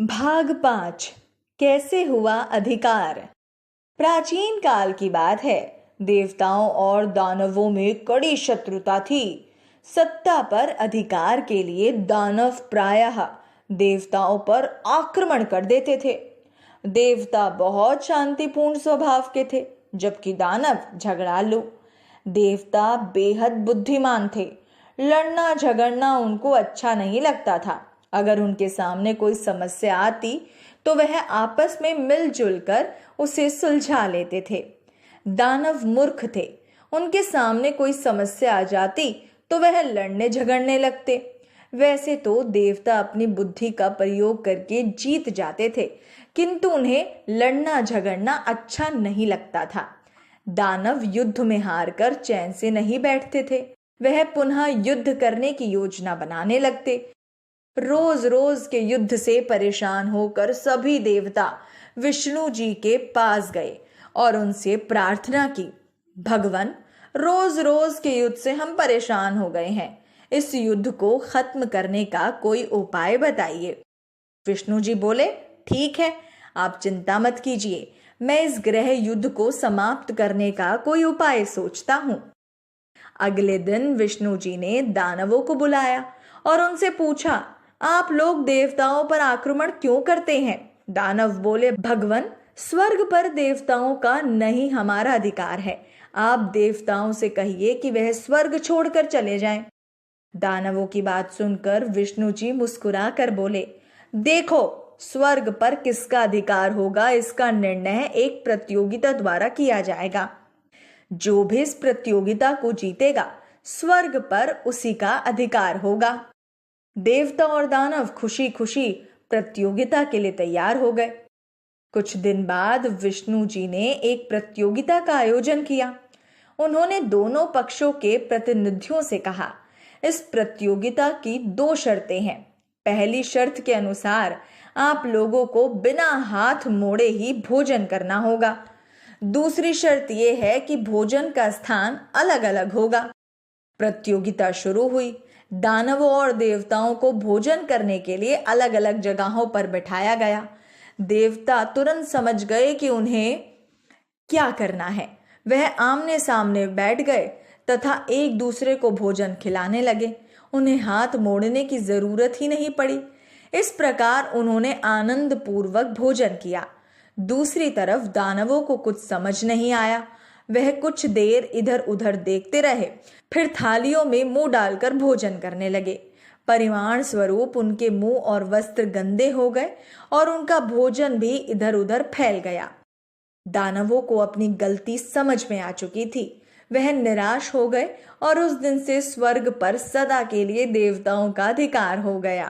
भाग 5 कैसे हुआ अधिकार। प्राचीन काल की बात है। देवताओं और दानवों में कड़ी शत्रुता थी। सत्ता पर अधिकार के लिए दानव प्रायः देवताओं पर आक्रमण कर देते थे। देवता बहुत शांतिपूर्ण स्वभाव के थे, जबकि दानव झगड़ालू। देवता बेहद बुद्धिमान थे। लड़ना झगड़ना उनको अच्छा नहीं लगता था। अगर उनके सामने कोई समस्या आती तो वह आपस में मिलजुल कर उसे सुलझा लेते थे। दानव मूर्ख थे। उनके सामने कोई समस्या आ जाती तो वह लड़ने झगड़ने लगते। वैसे तो देवता अपनी बुद्धि का प्रयोग करके जीत जाते थे, किंतु उन्हें लड़ना झगड़ना अच्छा नहीं लगता था। दानव युद्ध में हारकर चैन से नहीं बैठते थे। वह पुनः युद्ध करने की योजना बनाने लगते। रोज रोज के युद्ध से परेशान होकर सभी देवता विष्णु जी के पास गए और उनसे प्रार्थना की, भगवान, रोज रोज के युद्ध से हम परेशान हो गए हैं। इस युद्ध को खत्म करने का कोई उपाय बताइए। विष्णु जी बोले, ठीक है, आप चिंता मत कीजिए, मैं इस ग्रह युद्ध को समाप्त करने का कोई उपाय सोचता हूं। अगले दिन विष्णु जी ने दानवों को बुलाया और उनसे पूछा, आप लोग देवताओं पर आक्रमण क्यों करते हैं? दानव बोले, भगवान, स्वर्ग पर देवताओं का नहीं हमारा अधिकार है। आप देवताओं से कहिए कि वह स्वर्ग छोड़कर चले जाएं। दानवों की बात सुनकर विष्णु जी मुस्कुरा कर बोले, देखो, स्वर्ग पर किसका अधिकार होगा इसका निर्णय एक प्रतियोगिता द्वारा किया जाएगा। जो भी इस प्रतियोगिता को जीतेगा, स्वर्ग पर उसी का अधिकार होगा। देवता और दानव खुशी खुशी प्रतियोगिता के लिए तैयार हो गए। कुछ दिन बाद विष्णु जी ने एक प्रतियोगिता का आयोजन किया। उन्होंने दोनों पक्षों के प्रतिनिधियों से कहा, इस प्रतियोगिता की 2 शर्तें हैं। पहली शर्त के अनुसार आप लोगों को बिना हाथ मोड़े ही भोजन करना होगा। दूसरी शर्त यह है कि भोजन का स्थान अलग अलग होगा। प्रतियोगिता शुरू हुई। दानवों और देवताओं को भोजन करने के लिए अलग अलग जगहों पर बिठाया गया। देवता तुरंत समझ गए कि उन्हें क्या करना है। वह आमने सामने बैठ गए तथा एक दूसरे को भोजन खिलाने लगे। उन्हें हाथ मोड़ने की जरूरत ही नहीं पड़ी। इस प्रकार उन्होंने आनंद पूर्वक भोजन किया। दूसरी तरफ दानवों को कुछ समझ नहीं आया। वह कुछ देर इधर उधर देखते रहे, फिर थालियों में मुंह डालकर भोजन करने लगे। परिमाण स्वरूप उनके मुंह और वस्त्र गंदे हो गए और उनका भोजन भी इधर उधर फैल गया। दानवों को अपनी गलती समझ में आ चुकी थी। वह निराश हो गए और उस दिन से स्वर्ग पर सदा के लिए देवताओं का अधिकार हो गया।